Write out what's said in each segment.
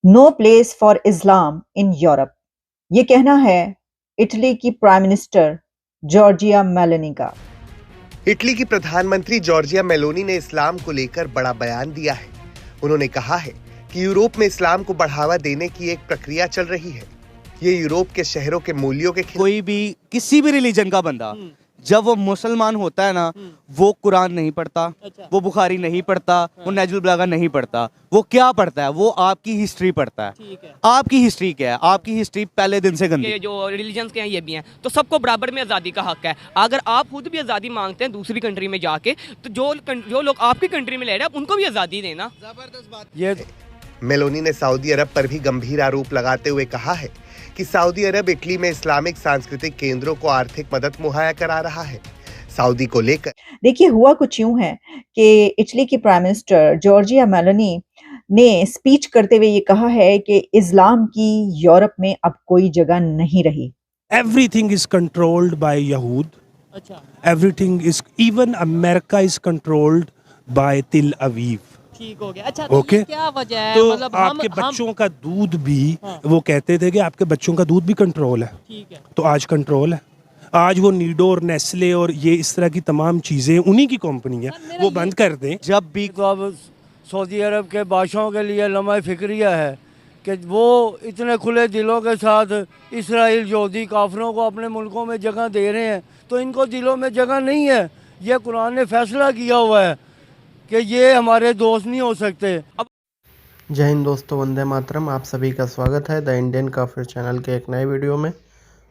No place for Islam in Europe, ये कहना है इटली की प्राइम मिनिस्टर जॉर्जिया मेलोनी का। इटली की प्रधानमंत्री जॉर्जिया मेलोनी ने इस्लाम को लेकर बड़ा बयान दिया है। उन्होंने कहा है कि यूरोप में इस्लाम को बढ़ावा देने की एक प्रक्रिया चल रही है। ये यूरोप के शहरों के मूल्यों के खिलाफ। कोई भी किसी भी रिलीजन का बंदा जब वो मुसलमान होता है ना, वो कुरान नहीं पढ़ता, वो बुखारी नहीं पढ़ता, वो नहजुल बलागा नहीं पढ़ता। वो क्या पढ़ता है? वो आपकी हिस्ट्री पढ़ता है। आपकी हिस्ट्री क्या है? आपकी हिस्ट्री पहले दिन से गंदी। ये जो रिलीजन्स के हैं ये भी हैं, तो सबको बराबर में आज़ादी का हक है। अगर आप खुद भी आज़ादी मांगते हैं दूसरी कंट्री में जाके, तो जो लोग आपकी कंट्री में ले रहे हैं उनको भी आज़ादी देना। जबरदस्त बात ये। मेलोनी ने सऊदी अरब पर भी गंभीर आरोप लगाते हुए कहा है कि सऊदी अरब इटली में इस्लामिक सांस्कृतिक केंद्रों को आर्थिक मदद मुहैया करा रहा है। सऊदी को लेकर देखिए, हुआ कुछ यूं है कि इटली की प्राइम मिनिस्टर जॉर्जिया मेलोनी ने स्पीच करते हुए ये कहा है कि इस्लाम की यूरोप में अब कोई जगह नहीं रही। Everything is controlled by Yahud. अच्छा, Everything is, even America is controlled by Tel Aviv. ठीक हो गया। अच्छा, तो ओके ये क्या वजह है? तो मतलब आपके बच्चों का दूध भी, वो कहते थे कि आपके बच्चों का दूध भी कंट्रोल है, ठीक है, तो आज कंट्रोल है। आज वो नीडो और नेस्ले और ये इस तरह की तमाम चीजें उन्हीं की कंपनी है, वो बंद कर दें। जब भी तो अब सऊदी अरब के बादशाहों के लिए लम्हा फिक्रिया है कि वो इतने खुले दिलों के साथ इसराइल यहूदी काफिरों को अपने मुल्कों में जगह दे रहे हैं, तो इनको दिलों में जगह नहीं है। ये कुरान ने फैसला किया हुआ है कि ये हमारे दोस्त नहीं हो सकते। अब जय हिंद दोस्तों, वंदे मातरम। आप सभी का स्वागत है द इंडियन काफिर चैनल के एक नए वीडियो में।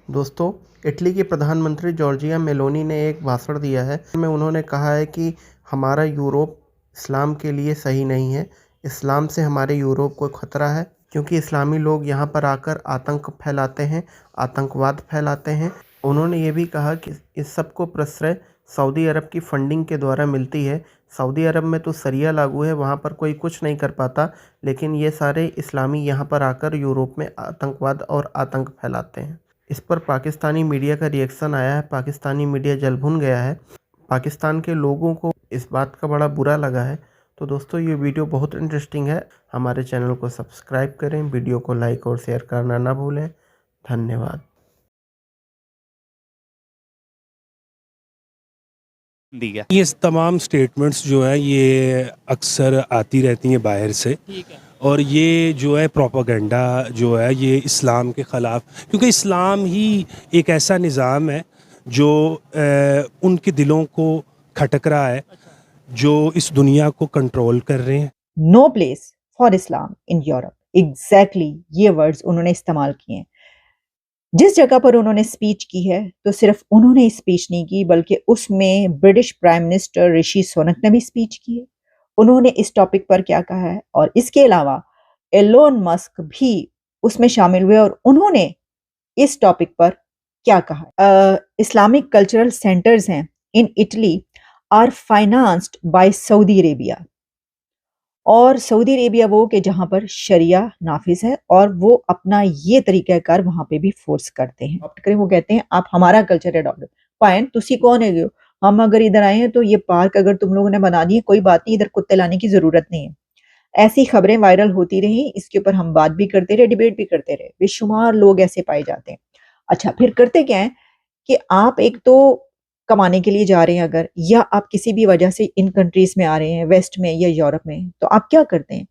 दोस्तों, इटली की प्रधानमंत्री जॉर्जिया मेलोनी ने एक भाषण दिया है जिसमें उन्होंने कहा है कि हमारा यूरोप इस्लाम के लिए सही नहीं है। इस्लाम से हमारे यूरोप को खतरा है क्योंकि इस्लामी लोग यहाँ पर आकर आतंक फैलाते हैं, आतंकवाद फैलाते हैं। उन्होंने ये भी कहा कि इस सब को प्रश्रय सऊदी अरब की फंडिंग के द्वारा मिलती है। सऊदी अरब में तो शरिया लागू है, वहाँ पर कोई कुछ नहीं कर पाता, लेकिन ये सारे इस्लामी यहाँ पर आकर यूरोप में आतंकवाद और आतंक फैलाते हैं। इस पर पाकिस्तानी मीडिया का रिएक्शन आया है। पाकिस्तानी मीडिया जल भुन गया है। पाकिस्तान के लोगों को इस बात का बड़ा बुरा लगा है। तो दोस्तों, ये वीडियो बहुत इंटरेस्टिंग है। हमारे चैनल को सब्सक्राइब करें, वीडियो को लाइक और शेयर करना ना भूलें। धन्यवाद। दिया ये तमाम स्टेटमेंट्स जो है ये अक्सर आती रहती हैं बाहर से, ठीक है, और ये जो है प्रोपागेंडा जो है ये इस्लाम के ख़िलाफ़, क्योंकि इस्लाम ही एक ऐसा निज़ाम है जो उनके दिलों को खटक रहा है, जो इस दुनिया को कंट्रोल कर रहे हैं। No place for Islam in Europe, exactly ये वर्ड्स उन्होंने इस्तेमाल किए हैं। जिस जगह पर उन्होंने स्पीच की है, तो सिर्फ उन्होंने स्पीच नहीं की, बल्कि उसमें British prime minister Rishi Sunak ने भी स्पीच की है। उन्होंने इस टॉपिक पर क्या कहा है, और इसके अलावा एलोन मस्क भी उसमें शामिल हुए और उन्होंने इस टॉपिक पर क्या कहा। इस्लामिक कल्चरल सेंटर्स हैं in Italy are financed by Saudi Arabia, और सऊदी अरेबिया वो कि जहां पर शरिया नाफिज है, और वो अपना ये तरीकाकार वहां पे भी फोर्स करते हैं, अडॉप्ट करें। वो कहते हैं आप हमारा कल्चर अडॉप्ट पाए, तुसी कौन है, हम अगर इधर आए हैं तो ये पार्क अगर तुम लोगों ने बना दिए, कोई बात नहीं, इधर कुत्ते लाने की जरूरत नहीं है। ऐसी खबरें वायरल होती रही, इसके ऊपर हम बात भी करते रहे, डिबेट भी करते रहे। बेशुमार लोग ऐसे पाए जाते हैं। अच्छा, फिर करते क्या है कि आप एक तो कमाने के लिए जा रहे हैं अगर, या आप किसी भी वजह से इन कंट्रीज में आ रहे हैं, वेस्ट में या यूरोप में, तो आप क्या करते हैं?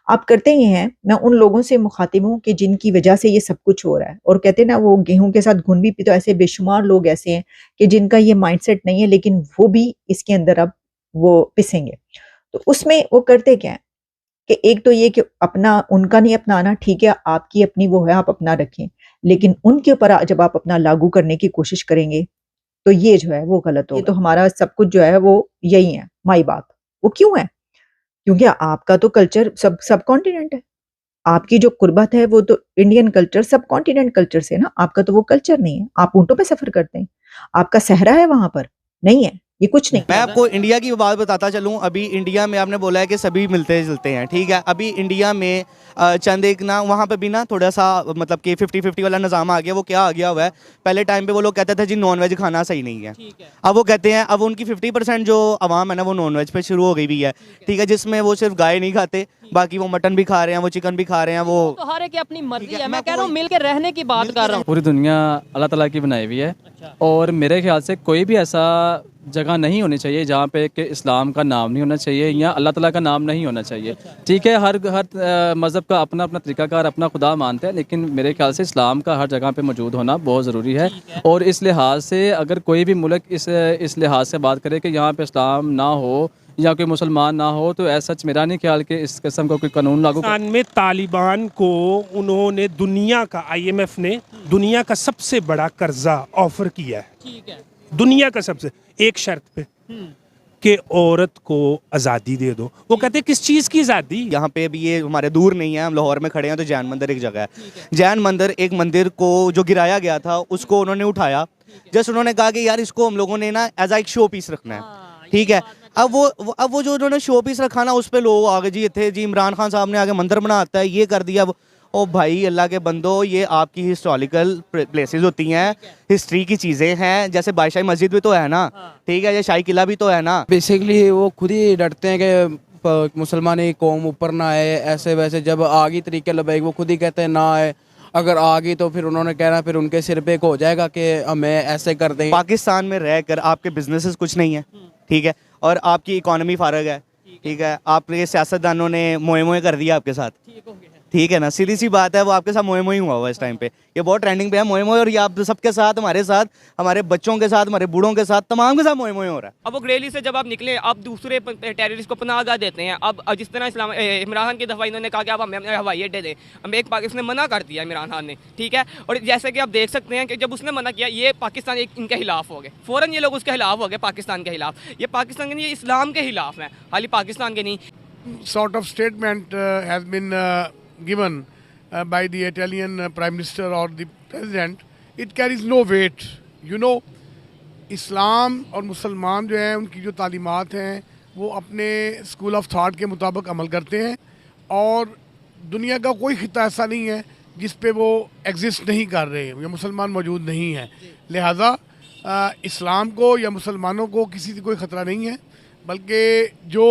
आप करते ही हैं, मैं उन लोगों से मुखातिब हूँ कि जिनकी वजह से ये सब कुछ हो रहा है, और कहते हैं ना वो गेहूं के साथ घुन भी पी, तो ऐसे बेशुमार लोग ऐसे हैं कि जिनका ये माइंडसेट नहीं है, लेकिन वो भी इसके अंदर अब वो पिसेंगे। तो उसमें वो करते क्या है कि एक तो ये कि अपना उनका नहीं अपनाना, ठीक है, आपकी अपनी वो है, आप अपना रखें, लेकिन उनके ऊपर जब आप अपना लागू करने की कोशिश करेंगे तो ये जो है वो गलत होगा। ये तो हमारा सब कुछ जो है वो यही है, माई बाप। वो क्यों है? क्योंकि आपका तो कल्चर सब कॉन्टिनेंट है, आपकी जो कुर्बत है वो तो इंडियन कल्चर सब कॉन्टिनेंट कल्चर से ना, आपका तो वो कल्चर नहीं है। आप ऊंटों पे सफर करते हैं, आपका सहरा है वहां पर, नहीं है ये कुछ नहीं। मैं आपको इंडिया की बात बताता चलूं। अभी इंडिया में आपने बोला है कि सभी मिलते जुलते हैं, ठीक है। अभी इंडिया में चंद एक ना वहाँ पे भी ना थोड़ा सा मतलब कि 50-50 वाला निज़ाम आ गया। वो क्या आ गया हुआ है, पहले टाइम पे वो लोग कहते थे जी नॉन वेज खाना सही नहीं है, अब वो कहते हैं, अब उनकी 50% जो आवाम है ना वो नॉन वेज पे शुरू हो गई भी है, ठीक है, जिसमें वो सिर्फ गाय नहीं खाते, बाकी वो मटन भी खा रहे हैं, वो चिकन भी खा रहे हैं, वो तो हर एक की अपनी मर्जी है। मैं मैं कह रहा हूँ मिल के रहने की बात कर रहा हूँ। पूरी दुनिया अल्लाह ताला की बनाई हुई है और मेरे ख्याल से कोई भी ऐसा जगह नहीं होनी चाहिए जहाँ पे कि इस्लाम का नाम नहीं होना चाहिए या अल्लाह ताला का नाम नहीं होना चाहिए। ठीक है, हर मज़हब का अपना अपना तरीकाकार, अपना खुदा मानते हैं, लेकिन मेरे ख्याल से इस्लाम का हर जगह पे मौजूद होना बहुत ज़रूरी है। और इस लिहाज से अगर कोई भी मुल्क इस लिहाज से बात करे कि यहाँ पे इस्लाम ना हो या कोई मुसलमान ना हो, तो ऐसा सच मेरा नहीं ख्याल कि इस किस्म का कोई कानून लागू। पाकिस्तान में तालिबान को उन्होंने दुनिया का, IMF ने दुनिया का सबसे बड़ा कर्जा ऑफर किया है। ठीक है, दुनिया का सबसे, एक शर्त पे कि औरत को आज़ादी दे दो। वो कहते हैं किस चीज़ की आज़ादी? यहाँ पे भी ये हमारे दूर नहीं है, हम लाहौर में खड़े हैं तो जैन मंदिर एक जगह है। जैन मंदिर, एक मंदिर को जो गिराया गया था उसको उन्होंने उठाया। जस्ट उन्होंने कहा कि यार इसको हम लोगों ने ना एज एक शो पीस रखना है। ठीक है, अब वो जो उन्होंने शो पीस रखा ना, उस पे लोग आगे जी थे जी, इमरान खान साहब ने आगे मंदिर बनाता है, ये कर दिया। ओ भाई अल्लाह के बंदो, ये आपकी हिस्टोरिकल प्लेसेस होती हैं, हिस्ट्री की चीज़ें हैं। जैसे बादशाही मस्जिद भी तो है ना, ठीक है, ये शाही किला भी तो है ना। बेसिकली वो खुद ही डरते हैं कि मुसलमानी कौम ऊपर ना आए, ऐसे वैसे। जब आगी तरीके लबैक वो खुद ही कहते हैं ना आए, अगर आ गई तो फिर उन्होंने कहना फिर उनके सिर पे हो जाएगा कि हमें ऐसे कर दें। पाकिस्तान में रहकर आपके बिजनेसेस कुछ नहीं है, ठीक है, और आपकी इकोनॉमी फारग है, ठीक है, आपके सियासतदानों ने मोए मोए कर दिया आपके साथ, ठीक है ना, सीधी सी बात है, वो आपके साथ मोए मोए हुआ हुआ इस टाइम पे। ये बहुत ट्रेंडिंग पे है मोए मोए, और ये आप सबके साथ, हमारे साथ, हमारे बच्चों के साथ, हमारे बूढ़ों के साथ, तमाम के साथ मोए मोए हो रहा है। अब वो ग्रेली से जब आप निकले, आप दूसरे टेररिस्ट को पनाहगाह देते हैं। अब जिस तरह इमरान खान की दफ़ा इन्होंने कहा कि आप हमें हवाई अड्डे दें, हम एक उसने मना कर दिया इमरान खान ने, ठीक है। और जैसे कि आप देख सकते हैं कि जब उसने मना किया, ये पाकिस्तान इनके खिलाफ हो गए, फ़ौरन ये लोग उसके खिलाफ हो गए, पाकिस्तान के खिलाफ। ये पाकिस्तान के नहीं, ये इस्लाम के खिलाफ हैं, खाली पाकिस्तान के नहीं। Sort of statement has been given by the Italian Prime Minister or the President, it carries no weight. You know, इस्लाम और मुसलमान जो हैं उनकी जो तालीमात हैं वो अपने स्कूल ऑफ थाट के मुताबिक अमल करते हैं, और दुनिया का कोई खिता ऐसा नहीं है जिस पे वो एग्जिस्ट नहीं कर रहे या मुसलमान मौजूद नहीं है। लिहाजा इस्लाम को या मुसलमानों को किसी से कोई ख़तरा नहीं है, बल्कि जो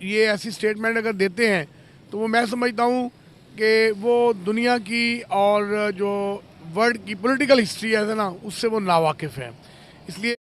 ये ऐसी स्टेटमेंट अगर देते हैं तो वो मैं समझता हूँ कि वो दुनिया की और जो वर्ल्ड की पॉलिटिकल हिस्ट्री है ना, उससे वो नावाकिफ़ है। इसलिए